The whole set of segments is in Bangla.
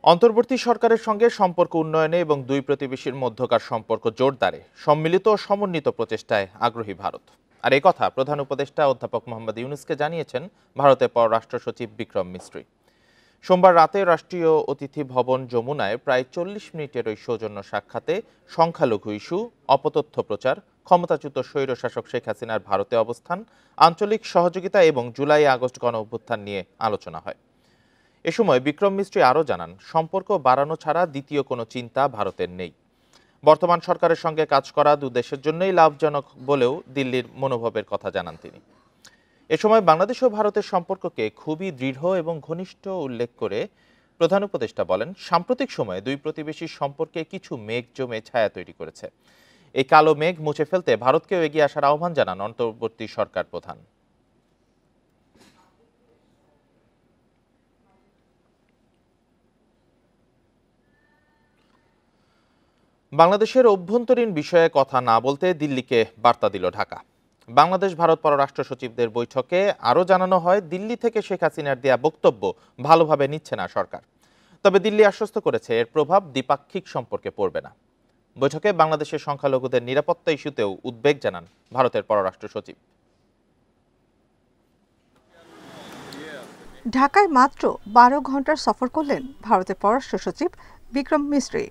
অন্তর্বর্তী সরকারের সঙ্গে সম্পর্ক উন্নয়নে এবং দুই প্রতিবেশীর মধ্যকার সম্পর্ক জোরদারে সম্মিলিত ও সমন্বিত প্রচেষ্টায় আগ্রহী ভারত। আর এই কথা প্রধান উপদেষ্টা অধ্যাপক মোহাম্মদ ইউনূসকে জানিয়েছেন ভারতের পররাষ্ট্র সচিব বিক্রম মিস্ত্রি। সোমবার রাতে রাষ্ট্রীয় অতিথি ভবন যমুনায় প্রায় ৪০ মিনিটের ওই সৌজন্য সাক্ষাতে সংখ্যালঘু ইস্যু, অপতথ্য প্রচার, ক্ষমতাচ্যুত স্বৈরশাসক শেখ হাসিনার ভারতে অবস্থান, আঞ্চলিক সহযোগিতা এবং জুলাই আগস্ট গণ অভ্যুত্থান নিয়ে আলোচনা হয়। এ সময় বিক্রম মিস্ত্রি আরও জানান, সম্পর্ক বাড়ানো ছাড়া দ্বিতীয় কোনো চিন্তা ভারতের নেই। বর্তমান সরকারের সঙ্গে কাজ করা দু দেশের জন্যই লাভজনক বলেও দিল্লির মনোভাবের কথা জানান তিনি। এ সময় বাংলাদেশ ও ভারতের সম্পর্ককে খুবই দৃঢ় এবং ঘনিষ্ঠ উল্লেখ করে প্রধান উপদেষ্টা বলেন, সাম্প্রতিক সময়ে দুই প্রতিবেশীর সম্পর্কে কিছু মেঘ জমে ছায়া তৈরি করেছে। এই কালো মেঘ মুছে ফেলতে ভারতকেও এগিয়ে আসার আহ্বান জানান অন্তর্বর্তী সরকার প্রধান। বাংলাদেশের অভ্যন্তরীণ বিষয়ে কথা না বলতে দিল্লিকে বার্তা দিল ঢাকা। বাংলাদেশ ভারত পররাষ্ট্র সচিবদের বৈঠকে আরও জানানো হয়, দিল্লি থেকে শেখ হাসিনার দেয়া বক্তব্য ভালোভাবে নিচ্ছে না সরকার। তবে দিল্লি আশ্বস্ত করেছে এর প্রভাব দ্বিপাক্ষিক সম্পর্কে পড়বে না। বৈঠকে বাংলাদেশের সংখ্যালঘুদের নিরাপত্তা ইস্যুতেও উদ্বেগ জানান ভারতের পররাষ্ট্র সচিব। ঢাকায় মাত্র ১২ ঘন্টার সফর করলেন ভারতের পররাষ্ট্র সচিব বিক্রম মিস্ত্রি।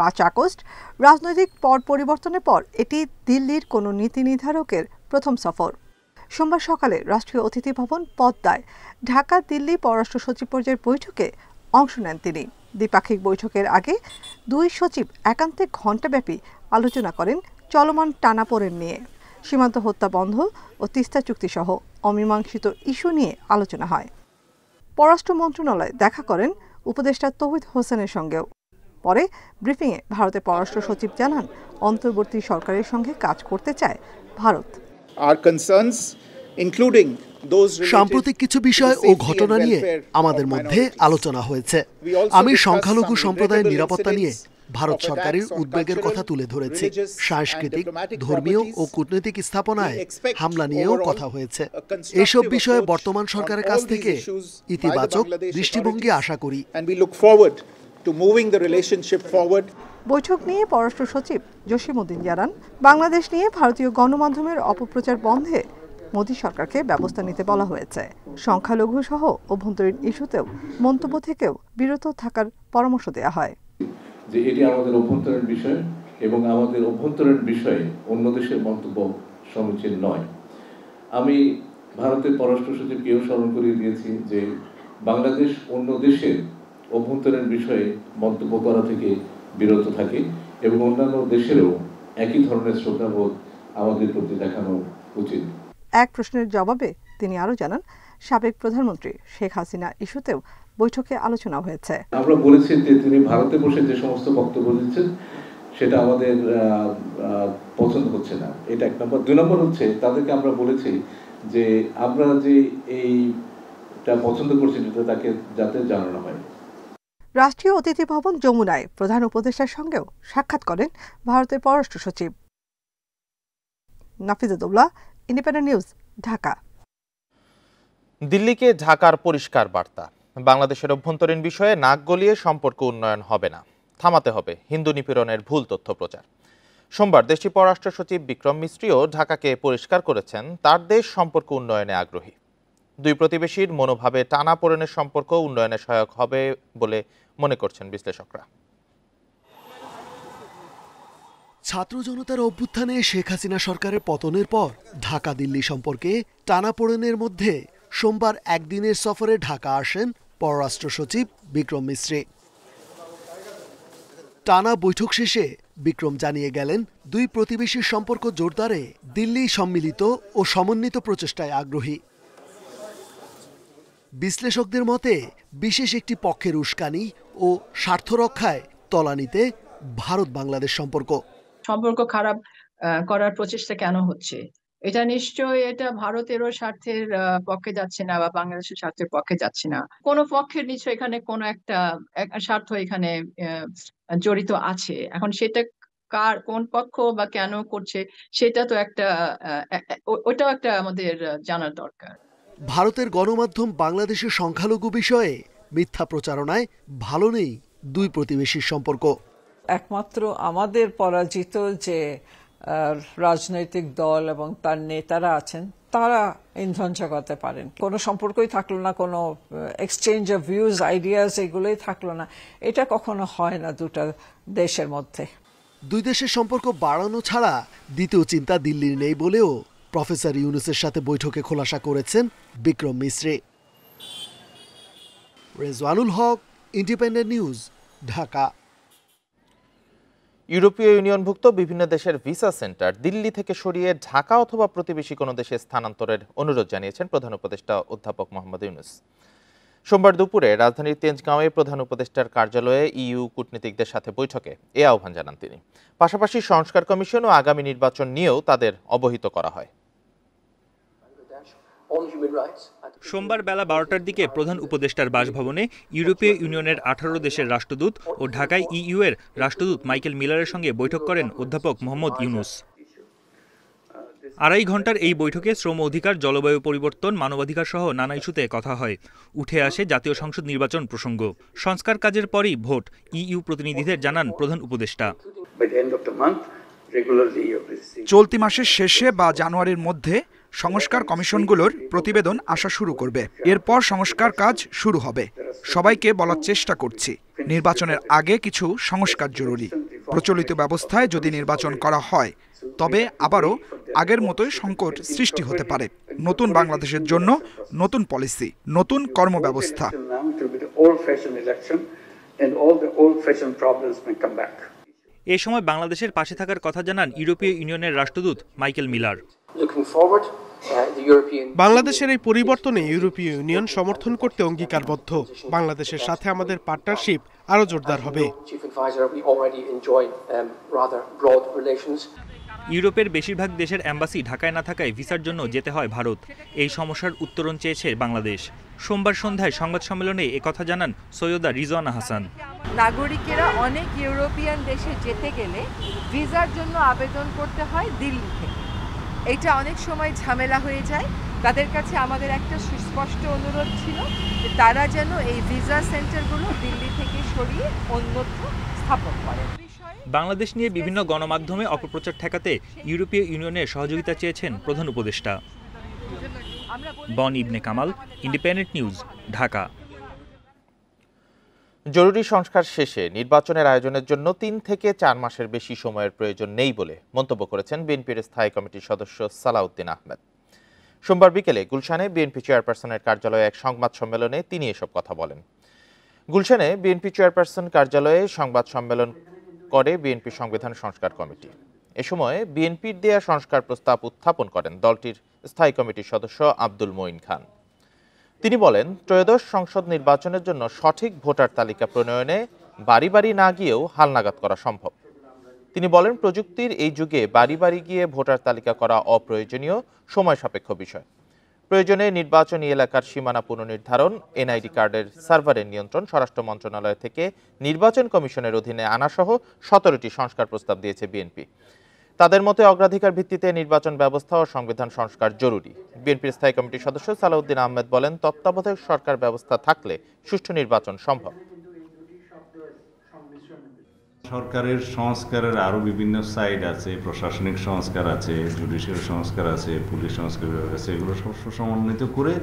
৫ আগস্ট রাজনৈতিক পট পরিবর্তনের পর এটি দিল্লির কোনো নীতি নির্ধারকের প্রথম সফর। সোমবার সকালে রাষ্ট্রীয় অতিথি ভবন পদ্মায় ঢাকা দিল্লি পররাষ্ট্র সচিব পর্যায়ের বৈঠকে অংশ নেন তিনি। দ্বিপাক্ষিক বৈঠকের আগে দুই সচিব একান্তে ঘণ্টাব্যাপী আলোচনা করেন চলমান টানাপোড়েন নিয়ে। সীমান্ত হত্যা বন্ধ ও তিস্তা চুক্তি সহ অমীমাংসিত ইস্যু নিয়ে আলোচনা হয়। পররাষ্ট্র মন্ত্রণালয়ে দেখা করেন উপদেষ্টা তৌহিদ হোসেনের সঙ্গেও। পরে ব্রিফিংয়ে ভারতের পররাষ্ট্র সচিব জানান, অন্তর্বর্তী সরকারের সঙ্গে কাজ করতে চায় ভারত। সাম্প্রতিক কিছু বিষয় ও ঘটনা নিয়ে আমাদের মধ্যে আলোচনা হয়েছে। আমি সংখ্যালঘু সম্প্রদায়ের নিরাপত্তা নিয়ে ভারত সরকারের উদ্বেগের কথা তুলে ধরেছি। সাংস্কৃতিক, ধর্মীয় ও কূটনৈতিক স্থাপনায় হামলা নিয়েও কথা হয়েছে। এসব বিষয়ে বর্তমান সরকারের কাছ থেকে ইতিবাচক দৃষ্টিভঙ্গি আশা করি। বৈঠক নিয়ে পররাষ্ট্র সচিব জসিমউদ্দিন জানান, বাংলাদেশ নিয়ে ভারতীয় গণমাধ্যমের অপপ্রচার বন্ধে মোদী সরকারকে ব্যবস্থা নিতে বলা হয়েছে। সংখ্যালঘু সহ অভ্যন্তরীণ ইস্যুতেও মন্তব্য থেকেও বিরত থাকার পরামর্শ দেওয়া হয়। যে এটি আমাদের অভ্যন্তরীণ বিষয় এবং আমাদের অভ্যন্তরীণ বিষয়ে অন্য দেশের মন্তব্য সমীচীন নয়। আমি ভারতের পররাষ্ট্র সচিবকেও স্মরণ করিয়ে দিয়েছি যে বাংলাদেশ অন্য দেশের অভ্যন্তরীণ বিষয়ে মন্তব্য করা থেকে বিরত থাকে এবং অন্যান্য দেশেরও একই ধরনের শ্রদ্ধাবোধ আমাদের প্রতি দেখানো উচিত। এক প্রশ্নের জবাবে তিনি আরও জানান, সাবেক প্রধানমন্ত্রী শেখ হাসিনা ইস্যুতেও বৈঠকে আলোচনা হয়েছে। আমরা বলেছি যে তিনি ভারতে বসে যে সমস্ত বক্তব্য দিচ্ছেন সেটা আমাদের পছন্দ হচ্ছে না, এটা এক নম্বর। ২ নম্বর হচ্ছে, তাদেরকে আমরা বলেছি যে আমরা যে এইটা পছন্দ করছি সেটা তাকে যাতে জানানো হয়। রাষ্ট্রীয় অতিথি ভবন যমুনায় প্রধান উপদেষ্টার সঙ্গেও সাক্ষাৎ করেন ভারতের পররাষ্ট্র সচিব। নাফিজাতুল্লাহ, ইন্ডিপেন্ডেন্ট নিউজ, ঢাকা। দিল্লিকে ঢাকার পরিষ্কার বার্তা, বাংলাদেশের অভ্যন্তরীণ বিষয়ে নাক গলিয়ে সম্পর্ক উন্নয়ন হবে না, থামাতে হবে হিন্দু নিপীড়নের ভুল তথ্য প্রচার। সোমবার দেশটির পররাষ্ট্র সচিব বিক্রম মিস্ত্রিও ঢাকাকে পরিষ্কার করেছেন, তার দেশ সম্পর্ক উন্নয়নে আগ্রহী। দুই প্রতিবেশীর মনোভাবে টানাপোড়েনের সম্পর্ক উন্নয়নে সহায়ক হবে বলে মনে করছেন বিশ্লেষকরা। ছাত্র জনতার অভ্যুত্থানে শেখ হাসিনা সরকারের পতনের পর ঢাকা দিল্লি সম্পর্কে টানাপোড়েনের মধ্যে সোমবার একদিনের সফরে ঢাকা আসেন পররাষ্ট্র সচিব বিক্রম মিস্ত্রি। টানা বৈঠক শেষে বিক্রম জানিয়ে গেলেন, দুই প্রতিবেশীর সম্পর্ক জোরদারে দিল্লি সম্মিলিত ও সমন্বিত প্রচেষ্টায় আগ্রহী। বিশ্লেষকদের মতে বিশেষ একটি পক্ষের উস্কানি ও স্বার্থ রক্ষায় তলানিতে ভারত বাংলাদেশ সম্পর্ক খারাপ করার প্রচেষ্টা কেন হচ্ছে? এটা নিশ্চয়ই এটা ভারতেরও স্বার্থের পক্ষে যাচ্ছে না বা বাংলাদেশের স্বার্থের পক্ষে যাচ্ছে না। কোনো পক্ষের নিশ্চয় এখানে কোনো একটা স্বার্থ এখানে জড়িত আছে। এখন সেটা কার, কোন পক্ষ বা কেন করছে সেটা তো একটা ওটাও একটা আমাদের জানার দরকার। ভারতের গণমাধ্যম বাংলাদেশের সংখ্যালঘু বিষয়ে মিথ্যা প্রচারণায় ভালো নেই দুই প্রতিবেশীর সম্পর্ক। একমাত্র আমাদের পরাজিত যে রাজনৈতিক দল এবং তার নেতারা আছেন তারা ইন্ধন জোগাতে পারেন। কোনো সম্পর্কই থাকলো না, কোনো এক্সচেঞ্জ অফ ভিউজ, আইডিয়াস এগুলোই থাকলো না। এটা কখনো হয় না দুটা দেশের মধ্যে। দুই দেশের সম্পর্ক বাড়ানো ছাড়া দ্বিতীয় চিন্তা দিল্লির নেই বলেও প্রফেসর ইউনুসের সাথে বৈঠকে খোলাসা করেছেন বিক্রম মিশ্রি। রেজওয়ানুল হক, ইন্ডিপেন্ডেন্ট নিউজ, ঢাকা। ইউরোপীয় ইউনিয়নভুক্ত বিভিন্ন দেশের ভিসা সেন্টার দিল্লি থেকে সরিয়ে ঢাকা অথবা প্রতিবেশী কোনো দেশে স্থানান্তরের অনুরোধ জানিয়েছেন প্রধান উপদেষ্টা অধ্যাপক মোহাম্মদ ইউনুস। সোমবার দুপুরে রাজধানীর তেজগাঁওয়ে প্রধান উপদেষ্টার কার্যালয়ে ইইউ কূটনীতিকদের সাথে বৈঠকে এ আহ্বান জানান তিনি। পাশাপাশি সংস্কার কমিশন ও আগামী নির্বাচন নিয়েও তাদের অবহিত করা হয়। সোমবার বেলা 12টার দিকে প্রধান উপদেষ্টার বাসভবনে ইউরোপীয় ইউনিয়নের 18 দেশের রাষ্ট্রদূত ও ঢাকায় ইইউ এর রাষ্ট্রদূত মাইকেল মিলারের সঙ্গে বৈঠক করেন অধ্যাপক মোহাম্মদ ইউনুস। 2.5 ঘণ্টার এই বৈঠকে শ্রম অধিকার, জলবায়ু পরিবর্তন, মানবাধিকার সহ নানা ইস্যুতে কথা হয়। উঠে আসে জাতীয় সংসদ নির্বাচন প্রসঙ্গ। সংস্কার কাজের পরই ভোট, ইইউ প্রতিনিধিদের জানান প্রধান উপদেষ্টা। চলতি মাসের শেষে বা জানুয়ারির মধ্যে সংস্কার কমিশনগুলোর প্রতিবেদন আসা শুরু করবে। এরপর সংস্কার কাজ শুরু হবে। সবাইকে বলার চেষ্টা করছি, নির্বাচনের আগে কিছু সংস্কার জরুরি। প্রচলিত ব্যবস্থায় যদি নির্বাচন করা হয় তবে আবারও আগের মতোই সংকট সৃষ্টি হতে পারে। নতুন বাংলাদেশের জন্য নতুন পলিসি, নতুন কর্মব্যবস্থা। এই সময় বাংলাদেশের পাশে থাকার কথা জানান ইউরোপীয় ইউনিয়নের রাষ্ট্রদূত মাইকেল মিলার। বাংলাদেশের এই পরিবর্তনে ইউরোপীয় ইউনিয়ন সমর্থন করতে অঙ্গীকারবদ্ধ। বাংলাদেশের সাথে আমাদের পার্টনারশিপ আরো জোরদার হবে। ইউরোপের বেশিরভাগ দেশের এম্বাসি ঢাকায় না থাকায় ভিসার জন্য যেতে হয় ভারত। এই সমস্যার উত্তরণ চেয়েছে বাংলাদেশ। সোমবার সন্ধ্যায় সংবাদ সম্মেলনে একথা জানান সৈয়দা রিজওয়ানা হাসান। নাগরিকেরা অনেক ইউরোপিয়ান দেশে যেতে গেলে ভিসার জন্য আবেদন করতে হয় দিল্লি থেকে। এটা অনেক সময় ঝামেলা হয়ে যায়। তাদের কাছে আমাদের একটা সুস্পষ্ট অনুরোধ ছিল যে তারা যেন এই ভিসা সেন্টারগুলো দিল্লি থেকে সরিয়ে অন্যত্র স্থাপন করে। বাংলাদেশ নিয়ে বিভিন্ন গণমাধ্যমে অপপ্রচার ঠেকাতে ইউরোপীয় ইউনিয়নের সহযোগিতা চেয়েছেন প্রধান উপদেষ্টা। বন ইবনে কামাল, ইন্ডিপেন্ডেন্ট নিউজ, ঢাকা। জরুরি সংস্কার শেষে নির্বাচনের আয়োজনের জন্য 3 থেকে 4 মাসের বেশি সময়ের প্রয়োজন নেই বলে মন্তব্য করেছেন বিএনপির স্থায়ী কমিটির সদস্য সালাউদ্দিন আহমেদ। সোমবার বিকেলে গুলশানে বিএনপি চেয়ারপারসনের কার্যালয়ে এক সংবাদ সম্মেলনে তিনি এসব কথা বলেন। গুলশানে বিএনপি চেয়ারপারসন কার্যালয়ে সংবাদ সম্মেলন করে বিএনপি সংবিধান সংস্কার কমিটি। এ সময় বিএনপির দেয়া সংস্কার প্রস্তাব উত্থাপন করেন দলটির স্থায়ী কমিটির সদস্য আব্দুল মঈন খান। তিনি বলেন, ত্রয়োদশ সংসদ নির্বাচনের জন্য সঠিক ভোটার তালিকা প্রণয়নে বাড়ি বাড়ি না গিয়েও হালনাগাদ করা সম্ভব। তিনি বলেন, প্রযুক্তির এই যুগে বাড়ি বাড়ি গিয়ে ভোটার তালিকা করা অপ্রয়োজনীয়, সময় সাপেক্ষ বিষয়। প্রয়োজনে নির্বাচনী এলাকার সীমানা পুনর্নির্ধারণ, এনআইডি কার্ডের সার্ভারের নিয়ন্ত্রণ স্বরাষ্ট্র মন্ত্রণালয় থেকে নির্বাচন কমিশনের অধীনে আনাসহ 17টি সংস্কার প্রস্তাব দিয়েছে বিএনপি। তাদের মতে অগ্রাধিকার ভিত্তিতে নির্বাচন ব্যবস্থা ও সংবিধান সংস্কার জরুরি। বিএনপির স্থায়ী কমিটির সদস্য সালাউদ্দিন আহমেদ বলেন, তত্ত্বাবধায়ক সরকার ব্যবস্থা থাকলে সুষ্ঠু নির্বাচন সম্ভব। সরকারের সংস্কারের আরো বিভিন্ন সাইড আছে, প্রশাসনিক সংস্কার আছে, জুডিশিয়াল সংস্কার আছে, পুলিশ সংস্কার আছে। এগুলো সব সমন্বিত করে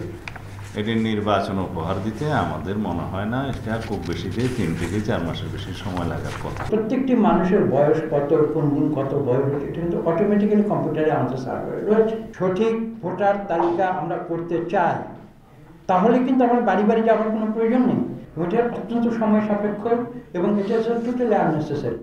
এটি নির্বাচন উপহার দিতে আমাদের মনে হয় না এটা খুব বেশি 3 থেকে 4 মাসের বেশি সময় লাগার কথা। প্রত্যেকটি মানুষের বয়স কত, কোন দিন কত বয়স, এটা কিন্তু অটোমেটিক্যালি কম্পিউটারে আমাদের সার্ভারে রয়েছে। সঠিক ভোটার তালিকা আমরা করতে চাই, তাহলে কিন্তু আমার বাড়ি বাড়ি যাওয়ার কোনো প্রয়োজন নেই। এটা অত্যন্ত সময় সাপেক্ষ এবং এটা টোটালি আননেসেসারি।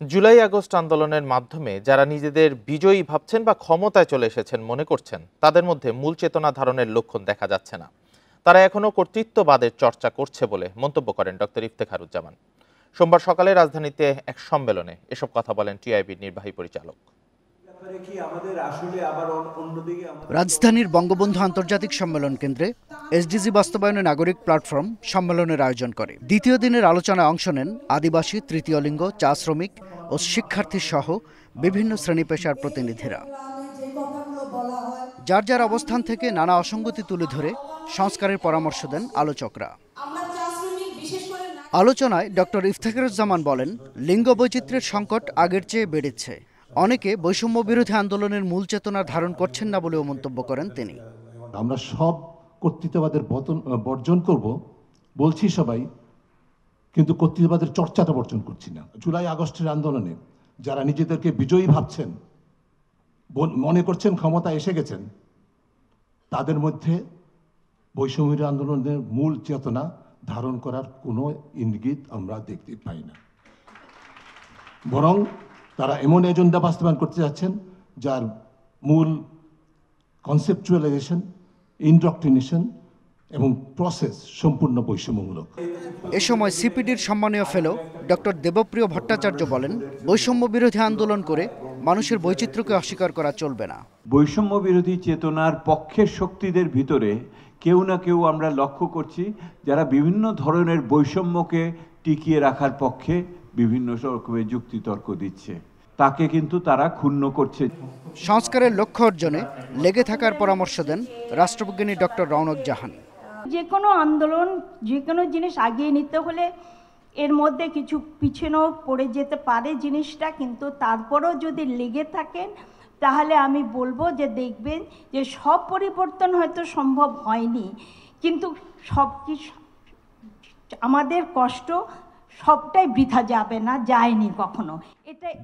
জুলাই আগস্ট আন্দোলনের মাধ্যমে যারা নিজেদের বিজয়ী ভাবছেন বা ক্ষমতায় চলে এসেছেন মনে করছেন, তাদের মধ্যে মূল চেতনা ধারণের লক্ষণ দেখা যাচ্ছে না। তারা এখনো কর্তৃত্ববাদের চর্চা করছে বলে মন্তব্য করেন ডক্টর ইফতেখারুজ্জামান। সোমবার সকালে রাজধানীতে এক সম্মেলনে এসব কথা বলেন টিআইবির নির্বাহী পরিচালক। রাজধানীর বঙ্গবন্ধু আন্তর্জাতিক সম্মেলন কেন্দ্রে এসডিজি বাস্তবায়নে নাগরিক প্ল্যাটফর্ম সম্মেলনের আয়োজন করে। দ্বিতীয় দিনের আলোচনায় অংশ নেন আদিবাসী, তৃতীয় লিঙ্গ, চা শ্রমিক ও শিক্ষার্থী সহ বিভিন্ন শ্রেণী পেশার প্রতিনিধিরা। যার যার অবস্থান থেকে নানা অসঙ্গতি তুলে ধরে সংস্কারের পরামর্শ দেন আলোচকরা। আলোচনায় ডক্টর ইফতেখারুজ্জামান বলেন, লিঙ্গ বৈচিত্র্যের সংকট আগের চেয়ে বেড়েছে। অনেকে বৈষম্য বিরোধী আন্দোলনের মূল চেতনা ধারণ করছেন না বলেও মন্তব্য করেন তিনি। আমরা সব কর্তৃত্ববাদের বর্জন করব বলছি সবাই, কিন্তু কর্তৃত্ববাদের চর্চাটা বর্জন করছি না। জুলাই আগস্টের আন্দোলনে যারা নিজেদেরকে বিজয়ী ভাবছেন, মনে করছেন ক্ষমতা এসে গেছেন, তাদের মধ্যে বৈষম্য আন্দোলনের মূল চেতনা ধারণ করার কোনো ইঙ্গিত আমরা দেখতে পাই না। বরং তারা এমন এজেন্ডা বাস্তবায়ন করতে যাচ্ছেন যার মূল কনসেপচুয়ালাইজেশন, ইনডক্ট্রিনেশন এবং প্রসেস সম্পূর্ণ বৈষম্যমূলক। এ সময় সিপিডির সম্মানীয় ফেলো ডক্টর দেবপ্রিয় ভট্টাচার্য বলেন, বৈষম্য বিরোধী আন্দোলন করে মানুষের বৈচিত্র্যকে অস্বীকার করা চলবে না। বৈষম্য বিরোধী চেতনার পক্ষের শক্তিদের ভিতরে কেউ না কেউ আমরা লক্ষ্য করছি যারা বিভিন্ন ধরনের বৈষম্যকে টিকিয়ে রাখার পক্ষে বিভিন্ন রকমের যুক্তিতর্ক দিচ্ছে, তাকে কিন্তু তারা ক্ষুণ্ণ করছে। সংস্কারের লক্ষ্য অর্জনে লেগে থাকার পরামর্শ দেন রাষ্ট্রবিজ্ঞানী ডক্টর রওনক জাহান। যে কোনো আন্দোলন, যে কোনো জিনিস আগিয়ে নিতে হলে এর মধ্যে কিছু পিছনেও পড়ে যেতে পারে জিনিসটা, কিন্তু তারপরেও যদি লেগে থাকেন তাহলে আমি বলবো যে দেখবেন যে সব পরিবর্তন হয়তো সম্ভব হয়নি, কিন্তু সব কিছু আমাদের কষ্ট সবটাই বৃথা যাবে না, যায়নি কখনো।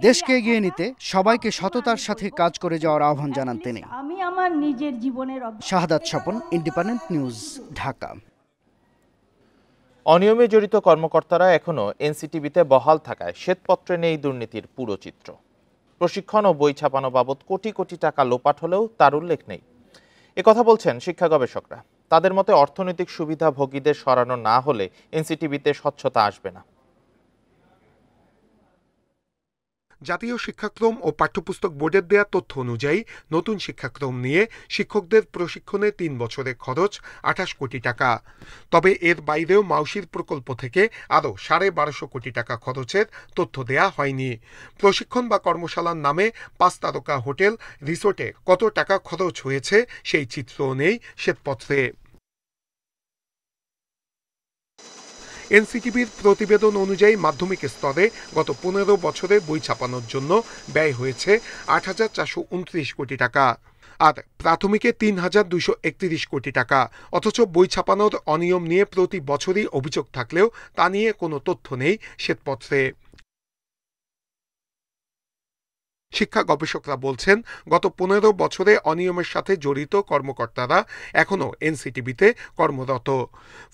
দেশকে এগিয়ে নিতে সবাইকে সততার সাথে কাজ করে যাওয়ার আহ্বান জানান তিনি। আমি আমার নিজের জীবনের শাহাদাত স্বপন, ইন্ডিপেন্ডেন্ট নিউজ, ঢাকা। অনিয়মে জড়িত কর্মকর্তারা এখনো এনসিটিভিতে বহাল থাকায় শ্বেতপত্রে নেই দুর্নীতির পুরো চিত্র। প্রশিক্ষণ ও বই ছাপানো বাবদ কোটি কোটি টাকা লোপাট হলেও তার উল্লেখ নেই। একথা বলছেন শিক্ষা গবেষকরা। তাদের মতে অর্থনৈতিক সুবিধাভোগীদের সরানো না হলে এনসিটিভিতে স্বচ্ছতা আসবে না। জাতীয় শিক্ষাক্রম ও পাঠ্যপুস্তক বোর্ডের দেয়া তথ্য অনুযায়ী নতুন শিক্ষাক্রম নিয়ে শিক্ষকদের প্রশিক্ষণে 3 বছরের খরচ 28 কোটি টাকা। তবে এর বাইরেও মাউশির প্রকল্প থেকে আরও 1250 কোটি টাকা খরচের তথ্য দেয়া হয়নি। প্রশিক্ষণ বা কর্মশালার নামে 5 তারকা হোটেল, রিসোর্টে কত টাকা খরচ হয়েছে সেই চিত্রও নেই শ্বেতপত্রে। এনসিটিভির প্রতিবেদন অনুযায়ী মাধ্যমিক স্তরে গত 15 বছরে বই ছাপানোর জন্য ব্যয় হয়েছে 8,429 কোটি টাকা, আর প্রাথমিকে 3,231 কোটি টাকা। অথচ বই ছাপানোর অনিয়ম নিয়ে প্রতি বছরই অভিযোগ থাকলেও তা নিয়ে কোনো তথ্য নেই শ্বেতপত্রে। শিক্ষা গবেষকরা বলছেন, গত 15 বছরে অনিয়মের সাথে জড়িত কর্মকর্তারা এখনও এনসিটিভিতে কর্মরত,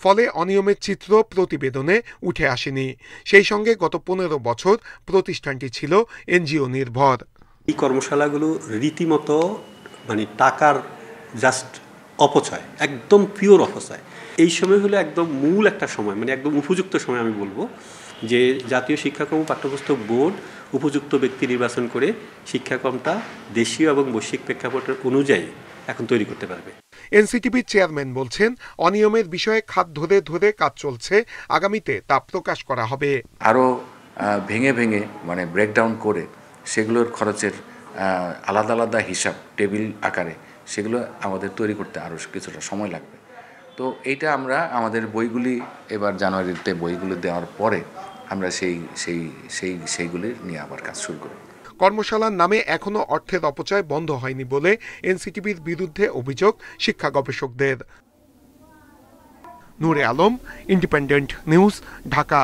ফলে অনিয়মের চিত্র প্রতিবেদনে উঠে আসেনি। সেই সঙ্গে গত 15 বছর প্রতিষ্ঠানটি ছিল এনজিও নির্ভর। এই কর্মশালাগুলো রীতিমতো টাকার জাস্ট অপচয়, একদম পিওর অপচয়। এই সময় হলো একদম মূল একটা সময়, একদম উপযুক্ত সময় আমি বলবো যে জাতীয় শিক্ষাক্রম পাঠ্যপুস্তক বোর্ড উপযুক্ত ব্যক্তি নির্বাচন করে শিক্ষাক্রমটা দেশীয় এবং বৈশ্বিক প্রেক্ষাপটের অনুযায়ী এখন তৈরি করতে পারবে। এনসিটিভির চেয়ারম্যান বলছেন, অনিয়মের বিষয়ে খাত ধরে ধরে কাজ চলছে, আগামীতে তা প্রকাশ করা হবে। আরও ভেঙে ভেঙে ব্রেকডাউন করে সেগুলোর খরচের আলাদা আলাদা হিসাব টেবিল আকারে সেগুলো আমাদের তৈরি করতে আরও কিছুটা সময় লাগবে। তো এইটা আমরা আমাদের বইগুলি এবার জানুয়ারিতে বইগুলি দেওয়ার পরে আমরা সেইগুলি নিয়ে আবার কাজ শুরু করব। কর্মশালার নামে এখনো অর্থের অপচয় বন্ধ হয়নি বলে এনসিটিভির বিরুদ্ধে অভিযোগ শিক্ষা গবেষকদের। নূরে আলম, ইন্ডিপেন্ডেন্ট নিউজ, ঢাকা।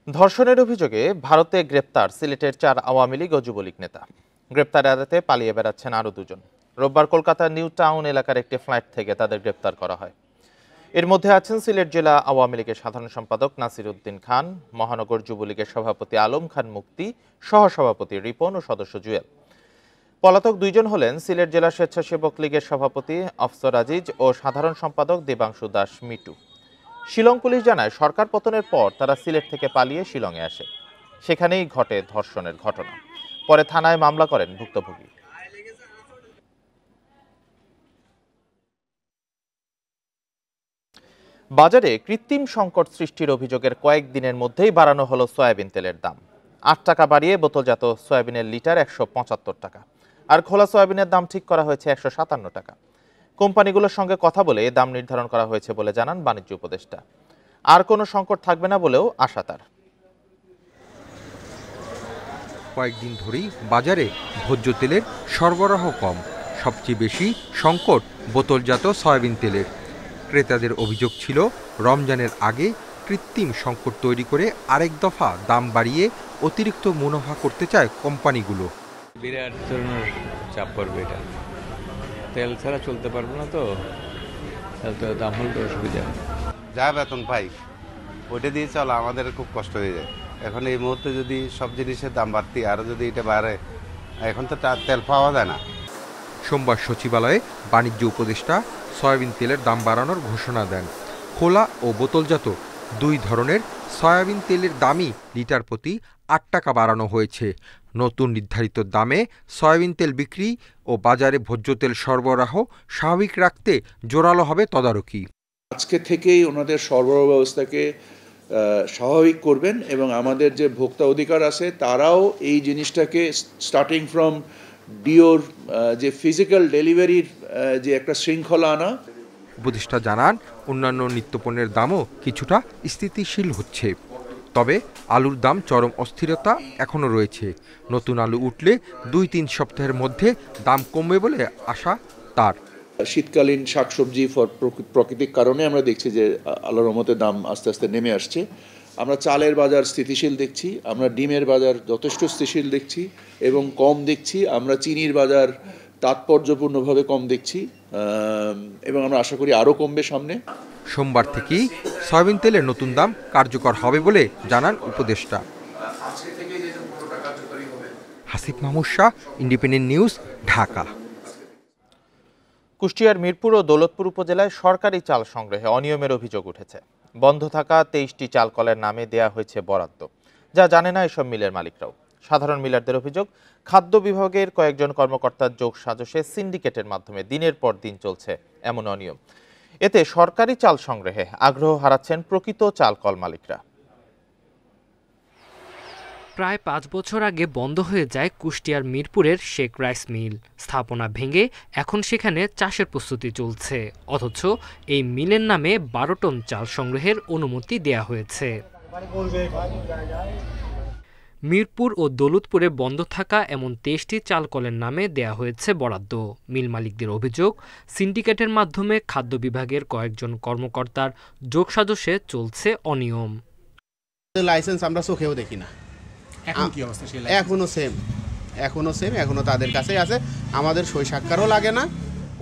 ধর্ষণের অভিযোগে ভারতে গ্রেপ্তার সিলেটের 4 আওয়ামী লীগ ও যুবলীগ নেতা। গ্রেপ্তার এড়াতে পালিয়ে বেড়াচ্ছেন আরও 2 জন। রোববার কলকাতার নিউ টাউন এলাকার একটি ফ্ল্যাট থেকে তাদের গ্রেপ্তার করা হয়। এর মধ্যে আছেন সিলেট জেলা আওয়ামী লীগের সাধারণ সম্পাদক নাসির উদ্দিন খান, মহানগর যুবলীগের সভাপতি আলম খান মুক্তি, সহসভাপতি রিপন ও সদস্য জুয়েল। পলাতক 2 জন হলেন সিলেট জেলা স্বেচ্ছাসেবক লীগের সভাপতি আফসর আজিজ ও সাধারণ সম্পাদক দেবাংশু দাস মিটু। শিলং পুলিশ জানায়, সরকার পতনের পর তারা সিলেট থেকে পালিয়ে শিলংয়ে আসে। সেখানেই ঘটে ধর্ষণের ঘটনা। পরে থানায় মামলা করেন ভুক্তভোগী। বাজারে কৃত্রিম সংকট সৃষ্টির অভিযোগের কয়েকদিনের মধ্যেই বাড়ানো হলো সয়াবিন তেলের দাম। 8 টাকা বাড়িয়ে বোতলজাত সয়াবিনের লিটার 175 টাকা, আর খোলা সয়াবিনের দাম ঠিক করা হয়েছে 157 টাকা। কোম্পানিগুলোর সঙ্গে কথা বলে দাম নির্ধারণ করা হয়েছে বলে জানান বাণিজ্য উপদেষ্টা। আর কোনো সংকট থাকবে না বলেও আশা তার। কয়েকদিন ধরেই বাজারে ভোজ্য তেলের সরবরাহ কম। সবচেয়ে বেশি সংকট বোতলজাত সয়াবিন তেলের। ক্রেতাদের অভিযোগ ছিল রমজানের আগে কৃত্রিম সংকট তৈরি করে আরেক দফা দাম বাড়িয়ে অতিরিক্ত মুনাফা করতে চায় কোম্পানিগুলো। বিরাট ধরনের চাপ পড়বে, এটা তেল ছাড়া চলতে পারবো না, তো দাম হলে তো অসুবিধা। যা বেতন পাই ওইটা দিয়ে চলা আমাদের খুব কষ্ট হয়ে যায়। এখন এই মুহূর্তে যদি সব জিনিসের দাম বাড়তি আরও যদি এটা বাড়ে, এখন তো তেল পাওয়া যায় না। সোমবার সচিবালয়ে বাণিজ্য উপদেষ্টা সয়াবিন তেলের দাম বাড়ানোর ঘোষণা দেন। খোলা ও বোতলজাত দুই ধরনের সয়াবিন তেলের দামই লিটার প্রতি ৮ টাকা বাড়ানো হয়েছে। নতুন নির্ধারিত দামে সয়াবিন তেল বিক্রি ও বাজারে ভোজ্য তেল সরবরাহ স্বাভাবিক রাখতে জোরালো হবে তদারকি। আজকে থেকেই ওনাদের সরবরাহ ব্যবস্থাকে স্বাভাবিক করবেন এবং আমাদের যে ভোক্তা অধিকার আছে তারাও এই জিনিসটাকে স্টার্টিং ফ্রম ডিওর যে ফিজিক্যাল ডেলিভারির যে একটা শৃঙ্খলা আনা। উপদেষ্টা জানান অন্যান্য নিত্যপণ্যের দামও কিছুটা স্থিতিশীল হচ্ছে, তবে আলুর দাম চরম অস্থিরতা এখনও রয়েছে। নতুন আলু উঠলে ২-৩ সপ্তাহের মধ্যে দাম কমবে বলে আশা তার। শীতকালীন শাকসবজি প্রাকৃতিক কারণে আমরা দেখছি যে আল্লাহর রহমতে দাম আস্তে আস্তে নেমে আসছে। আমরা চালের বাজার স্থিতিশীল দেখছি, আমরা ডিমের বাজার যথেষ্ট স্থিতিশীল দেখছি এবং কম দেখছি। আমরা চিনির বাজার তাৎপর্যপূর্ণভাবে কম দেখছি এবং আমরা আশা করি আরও কমবে সামনে। সোমবার থেকেই সয়াবিন তেলের নতুন দাম কার্যকর হবে বলে জানান উপদেষ্টা। Hasif Mahmud Shah, independent news, Dhaka. কুষ্টিয়ার মিরপুর ও দৌলতপুর উপজেলায় সরকারি চাল সংগ্রহে অনিয়মের অভিযোগ উঠেছে। বন্ধ থাকা 23টি চাল কলের নামে দেয়া হয়েছে বরাদ্দ, যা জানে না এসব মিলের মালিকরাও। সাধারণ মিলারদের অভিযোগ, খাদ্য বিভাগের কয়েকজন কর্মকর্তার যোগ সাজশে সিন্ডিকেটের মাধ্যমে দিনের পর দিন চলছে এমন অনিয়ম। এতে সরকারি চাল সংগ্রহে আগ্রহ হারাচ্ছেন প্রকৃত চাল কল মালিকরা। প্রায় ৫ বছর আগে বন্ধ হয়ে যায় কুষ্টিয়ার মিরপুরের শেখ রাইস মিল। স্থাপনা ভেঙে এখন সেখানে চাষের প্রস্তুতি চলছে, অথচ এই মিলের নামে ১২ টন চাল সংগ্রহের অনুমতি দেয়া হয়েছে। মিরপুর ও দৌলতপুরে বন্ধ থাকা এমন ২৩টি চাল কলের নামে দেয়া হয়েছে বরাদ্দ। মিল মালিকদের অভিযোগ, সিন্ডিকেটের মাধ্যমে খাদ্য বিভাগের কয়েকজন কর্মকর্তার যোগসাজশে চলছে অনিয়ম। লাইসেন্স আমরা চোখেও দেখি না। এখন কি অবস্থা? এখনো সেম, এখনো তাদের কাছেই আছে। আমাদের সই সাক্ষারও লাগে না,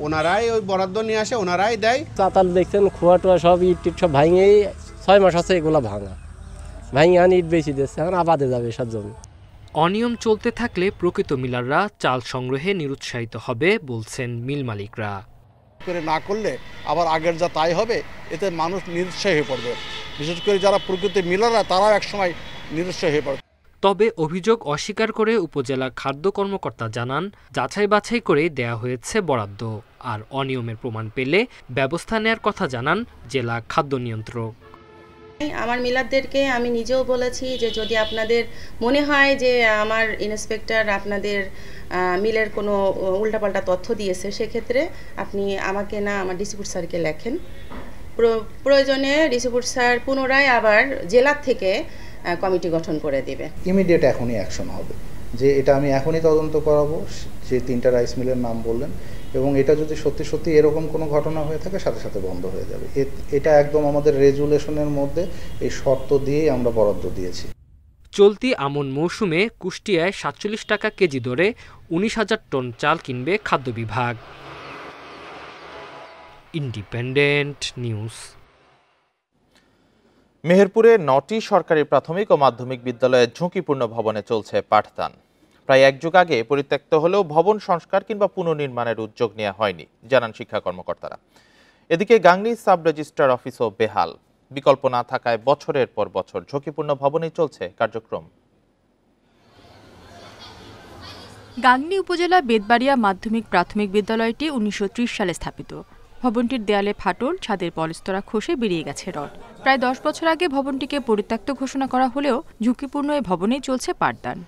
ওনারাই ওই বরাদ্দ নিয়ে আসে, ওনারাই দেয়। চাতাল দেখছেন, খোয়া টোয়া সব ইট টিট সব ভাঙেই 6 মাস আছে এগুলো ভাঙা ভাঙে ইট বেশি দিচ্ছে, এখন আবাদে যাবে সব জমি। অনিয়ম চলতে থাকলে প্রকৃত মিলাররা চাল সংগ্রহে নিরুৎসাহিত হবে বলছেন মিল মালিকরা। করে না করলে আবার আগের যা তাই হবে, এতে মানুষ নিরুৎসাহী হয়ে পড়বে। বিশেষ করে যারা প্রকৃত মিলাররা তারাও একসময় নিরুৎসাহী হয়ে পড়বে। তবে অভিযোগ অস্বীকার করে উপজেলা খাদ্য কর্মকর্তা জানান, যাচাই বাছাই করে দেয়া হয়েছে বরাদ্দ, আর অনিয়মের প্রমাণ পেলে ব্যবস্থা নেয়ার কথা জানান জেলা খাদ্য নিয়ন্ত্রক। আমার মিলারদেরকে আমি নিজেও বলেছি যে যদি আপনাদের মনে হয় যে আমার ইন্সপেক্টর আপনাদের মিলের কোনো উল্টাপাল্টা তথ্য দিয়েছে, সেক্ষেত্রে আপনি আমাকে না আমার ডিস্ট্রিবিউট স্যারকে লেখেন। প্রয়োজনে ডিস্ট্রিবিউট স্যার পুনরায় আবার জেলার থেকে কমিটি গঠন করে দেবে। ইমিডিয়েট এখনই অ্যাকশন হবে, যে এটা আমি এখনই তদন্ত করাবো, যে 3টা রাইস মিলের নাম বললেন, এবং এটা যদি সত্যি সত্যি এরকম কোনো ঘটনা হয়ে থাকে সাথে সাথে বন্ধ হয়ে যাবে। এটা একদম আমাদের রেজুলেশনের মধ্যে এই শর্ত দিয়েই আমরা বরাদ্দ দিয়েছি। চলতি আমন মৌসুমে কুষ্টিয়ায় 47 টাকা কেজি দরে 19,000 টন চাল কিনবে খাদ্য বিভাগ। Independent news. মেহেরপুরে 9টি সরকারি প্রাথমিক ও মাধ্যমিক বিদ্যালয়ের ঝুঁকিপূর্ণ ভবনে চলছে পাঠদান। প্রায় 1 যুগ আগে পরিত্যক্ত হলেও ভবন সংস্কার কিংবা পুনর্নির্মাণের উদ্যোগ নেওয়া হয়নি, জানান শিক্ষা কর্মকর্তারা। এদিকে গাংনী সাব রেজিস্ট্রার অফিসও বেহাল। বিকল্প না থাকায় বছরের পর বছর ঝুঁকিপূর্ণ ভবনেই চলছে কার্যক্রম। গাংনী উপজেলা বেতবাড়িয়া মাধ্যমিক প্রাথমিক বিদ্যালয়টি 1930 সালে স্থাপিত। ভবনটির দেয়ালে ফাটল, ছাদের পলেস্তরা খসে বেরিয়ে গেছে রড। প্রায় 10 বছর আগে ভবনটিকে পরিত্যক্ত ঘোষণা করা হলেও ঝুঁকিপূর্ণ এই ভবনেই চলছে পাঠদান।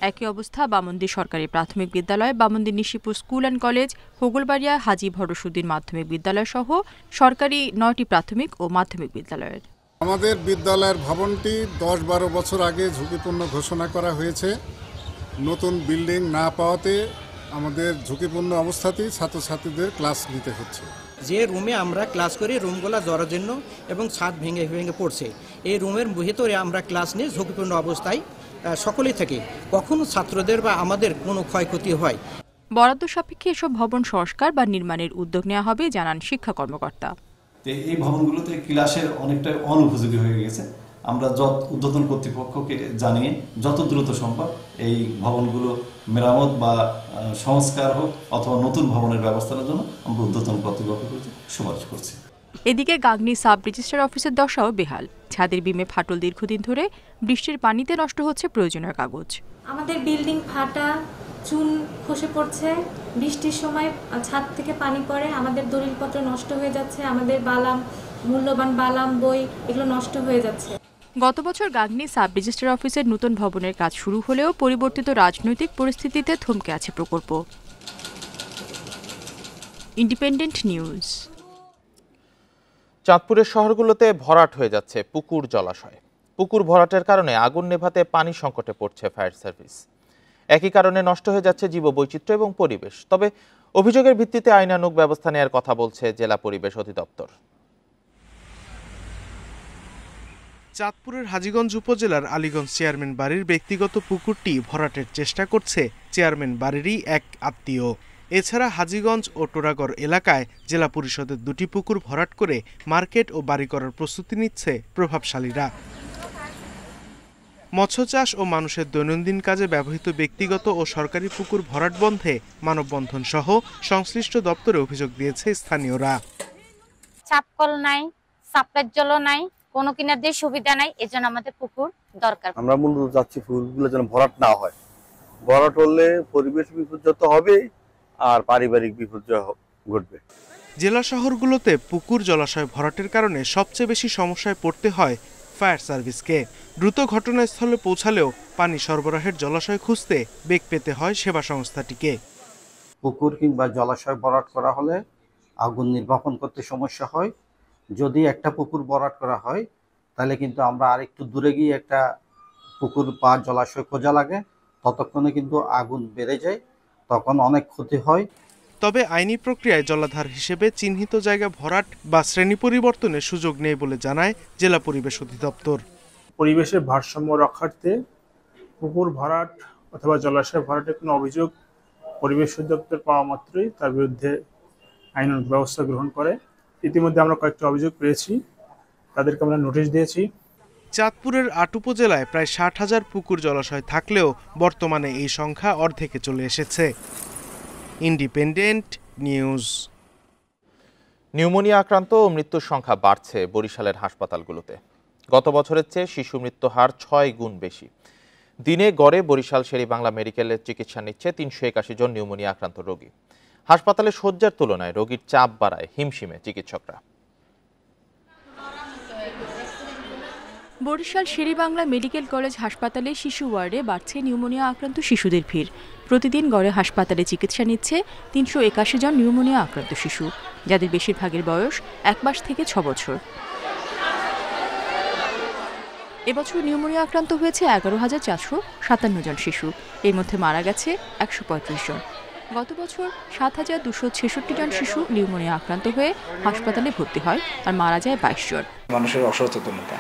একই অবস্থা বামন্দি সরকারি প্রাথমিক বিদ্যালয়, Bamandi Nishipur school and college, Hoglabaria Haji Bharsuddin মাধ্যমিক বিদ্যালয় সহ সরকারি 9টি প্রাথমিক ও মাধ্যমিক বিদ্যালয়ের। আমাদের বিদ্যালয়ের ভবনটি 10-12 বছর আগে ঝুঁকিপূর্ণ ঘোষণা করা হয়েছে। নতুন বিল্ডিং না পাওয়াতে আমাদের ঝুঁকিপূর্ণ অবস্থাতেই ছাত্রছাত্রীদের ক্লাস নিতে হচ্ছে। যে রুমে আমরা ক্লাস করি রুমগুলো জরাজীর্ণ এবং ছাদ ভেঙে ভেঙে পড়ছে। এই রুমের ভিতরে আমরা ক্লাস নিয়ে ঝুঁকিপূর্ণ অবস্থায় সকলেই থাকি। কখনো ছাত্রদের বা আমাদের কোনো ক্ষয়ক্ষতি হয়। বরাদ্দ সাপেক্ষে এসব ভবন সংস্কার বা নির্মাণের উদ্যোগ নেওয়া হবে জানান শিক্ষা কর্মকর্তা। এই ভবনগুলোতে ক্লাসের অনেকটা অনুপযোগী হয়ে গেছে। আমরা ঊর্ধ্বতন কর্তৃপক্ষকে জানিয়ে যত দ্রুত সম্ভব এই ভবনগুলো মেরামত বা সংস্কার হোক অথবা নতুন ভবনের ব্যবস্থার জন্য আমরা ঊর্ধ্বতন কর্তৃপক্ষকে সুপারিশ করছি। এদিকে গাংনী সাব রেজিস্ট্রার অফিসের দশাও বেহাল। ছাদের বিমে ফাটল দীর্ঘদিন ধরে, বৃষ্টির পানিতে নষ্ট হচ্ছে প্রয়োজনীয় কাগজ। আমাদের বিল্ডিং ফাটা, চুন খসে পড়ছে, বৃষ্টির সময় ছাদ থেকে পানি পড়ে, আমাদের দলিলপত্র নষ্ট হয়ে যাচ্ছে, আমাদের বালাম, মূল্যবান বালাম, বই এগুলো নষ্ট হয়ে যাচ্ছে। গত বছর গাংনী সাব রেজিস্ট্রার অফিসের নতুন ভবনের কাজ শুরু হলেও পরিবর্তিত রাজনৈতিক পরিস্থিতিতে থমকে আছে প্রকল্প। Independent news. চাঁদপুরের শহরগুলোতে ভরাট হয়ে যাচ্ছে পুকুর, জলাশয়। পুকুর ভরাটের কারণে আগুন নেভাতে পানি সংকটে পড়ছে ফায়ার সার্ভিস। একই কারণে নষ্ট হয়ে যাচ্ছে জীববৈচিত্র্য এবং পরিবেশ। তবে অভিযোগের ভিত্তিতে আইনানুগ ব্যবস্থা নেওয়ার কথা বলছে জেলা পরিবেশ অধিদপ্তর। চাঁদপুরের হাজীগঞ্জ উপজেলার আলীগঞ্জ চেয়ারম্যান বাড়ির ব্যক্তিগত পুকুরটি ভরাটের চেষ্টা করছে চেয়ারম্যান বাড়িরই এক আত্মীয়। এছাড়া হাজীগঞ্জ ও টোরাগড় এলাকায় জেলা পরিষদের 2টি পুকুর ভরাট করে মার্কেট ও বাড়ি করার প্রস্তুতি নিচ্ছে প্রভাবশালীরা। মৎস্য চাষ ও মানুষের দৈনন্দিন কাজে ব্যবহৃত ব্যক্তিগত ও সরকারি পুকুর ভরাট বন্ধে মানববন্ধন সহ সংশ্লিষ্ট দপ্তরে অভিযোগ দিয়েছে স্থানীয়রা। চাপকল নাই, সাপ্লাইর জলও নাই, কোনো কিনার দিয়ে সুবিধা নাই, এজন্য আমাদের পুকুর দরকার। আমরা মূলত যাচ্ছি পুকুরগুলো যেন ভরাট না হয়। ভরাট হলে পরিবেশ বিপর্যয় তো হবে আর পারিবারিক বিপর্যয় ঘটবে। জেলা শহরগুলোতে পুকুর, জলাশয় ভরাটের কারণে সবচেয়ে বেশি সমস্যায় পড়তে হয় ফায়ার সার্ভিসকে। দ্রুত ঘটনাস্থলে পৌঁছালেও পানি সরবরাহের জলাশয় খুঁজতে বেগ পেতে হয় সেবা সংস্থাটিকে। পুকুর কিংবা জলাশয় ভরাট করা হলে আগুন নির্বাপন করতে সমস্যা হয়। যদি একটা পুকুর ভরাট করা হয় তাহলে কিন্তু আমরা আরেকটু দূরে গিয়ে একটা পুকুর বা জলাশয় খোঁজা লাগে, ততক্ষণে কিন্তু আগুন বেড়ে যায়, তখন অনেক ক্ষতি হয়। তবে আইনি প্রক্রিয়ায় জলাধার হিসেবে চিহ্নিত জায়গা ভরাট বা শ্রেণী পরিবর্তনের সুযোগ নেই বলে জানায় জেলা পরিবেশ অধিদপ্তর। পরিবেশের ভারসাম্য রক্ষার্থে পুকুর ভরাট অথবা জলাশয় ভরাটের কোনো অভিযোগ পরিবেশ অধিদপ্তর পাওয়া মাত্রই তার বিরুদ্ধে আইনানুগ ব্যবস্থা গ্রহণ করে। ইতিমধ্যে আমরা কয়েকটি অভিযোগ পেয়েছি, তাদেরকে আমরা নোটিশ দিয়েছি। চাঁদপুরের 8 উপজেলায় প্রায় 60,000 পুকুর, জলাশয় থাকলেও বর্তমানে এই সংখ্যা অর্ধেকে চলে এসেছে। Independent news. নিউমোনিয়া আক্রান্ত ও মৃত্যুর সংখ্যা বাড়ছে বরিশালের হাসপাতালগুলোতে। গত বছরের চেয়ে শিশু মৃত্যু হার 6 গুণ বেশি। দিনে গড়ে বরিশাল শেরেবাংলা মেডিকেলের চিকিৎসা নিচ্ছে 381 জন নিউমোনিয়া আক্রান্ত রোগী। হাসপাতালে শয্যার তুলনায় রোগীর চাপ বাড়ায় হিমশিমে চিকিৎসকরা। বরিশাল শেরেবাংলা মেডিকেল কলেজ হাসপাতালে শিশু ওয়ার্ডে বাড়ছে নিউমোনিয়া আক্রান্ত শিশুদের ভিড়। প্রতিদিন গড়ে হাসপাতালে চিকিৎসা নিচ্ছে 381 জন নিউমোনিয়া আক্রান্ত শিশু, যাদের বেশিরভাগের বয়স 1 মাস থেকে 6 বছর। এবছর নিউমোনিয়া আক্রান্ত হয়েছে 11,457 জন শিশু, এর মধ্যে মারা গেছে 135 জন। গত বছর 7,266 জন শিশু নিউমোনিয়া আক্রান্ত হয়ে হাসপাতালে ভর্তি হয় আর মারা যায় 22 জন। মানুষের অসচেতনতা,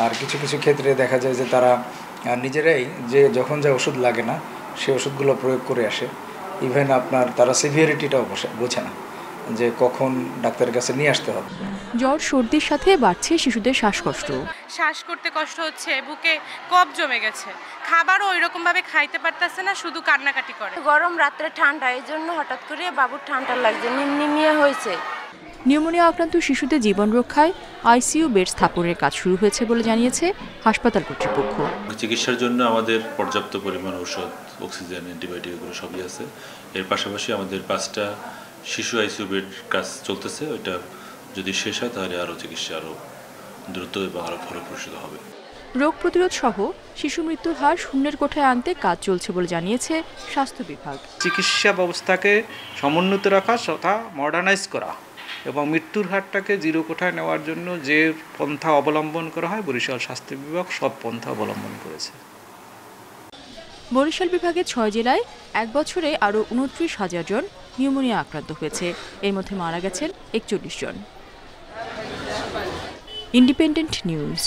আর কিছু কিছু ক্ষেত্রে দেখা যায় যে তারা নিজেরাই যে যখন যা ওষুধ লাগে না সেই ওষুধগুলো প্রয়োগ করে আসে। ইভেন আপনার তারা সিভিয়ারিটিটাও বোঝে না যে কখন ডাক্তারের কাছে নিয়ে আসতে হবে। জ্বর, সর্দির সাথে বাড়ছে শিশুদের শ্বাসকষ্ট। শ্বাস করতে কষ্ট হচ্ছে, বুকে কফ জমে গেছে, খাবারও ওইরকম ভাবে খাইতে পারতেছে না, শুধু কান্নাকাটি করে। গরম, রাত্রে ঠান্ডা, এই জন্য হঠাৎ করে বাবুর ঠান্ডা লাগছে, নিউমোনিয়া হয়েছে। নিউমোনিয়া আক্রান্ত শিশুদের জীবন রক্ষায় আইসিইউ বেড স্থাপনের কাজ শুরু হয়েছে বলে জানিয়েছে হাসপাতাল কর্তৃপক্ষ। চিকিৎসার জন্য আমাদের পর্যাপ্ত পরিমাণ ঔষধ, অক্সিজেন, অ্যান্টিবায়োটিক এগুলো সবই আছে। এর পাশাপাশি আমাদের 5টা শিশু আইসিইউ বেড কাজ চলতেছে। ওইটা যদি শেষ হয় তাহলে আরও চিকিৎসা আরও দ্রুত এবং আরও ফলপ্রসূ হবে। রোগ প্রতিরোধ সহ শিশু মৃত্যুর হার শূন্যের কোঠায় আনতে কাজ চলছে বলে জানিয়েছে স্বাস্থ্য বিভাগ। চিকিৎসা ব্যবস্থাকে সমুন্নত রাখা তথা মডার্নাইজ করা এবং মৃত্যুর হারটাকে জিরো কোঠায় নেওয়ার জন্য যে পন্থা অবলম্বন করা হয় বরিশাল স্বাস্থ্য বিভাগ সব পন্থা অবলম্বন করেছে। বরিশাল বিভাগের 6 জেলায় 1 বছরে আরও 29,000 জন নিউমোনিয়া আক্রান্ত হয়েছে। এর মধ্যে মারা গেছেন 41 জন। Independent news.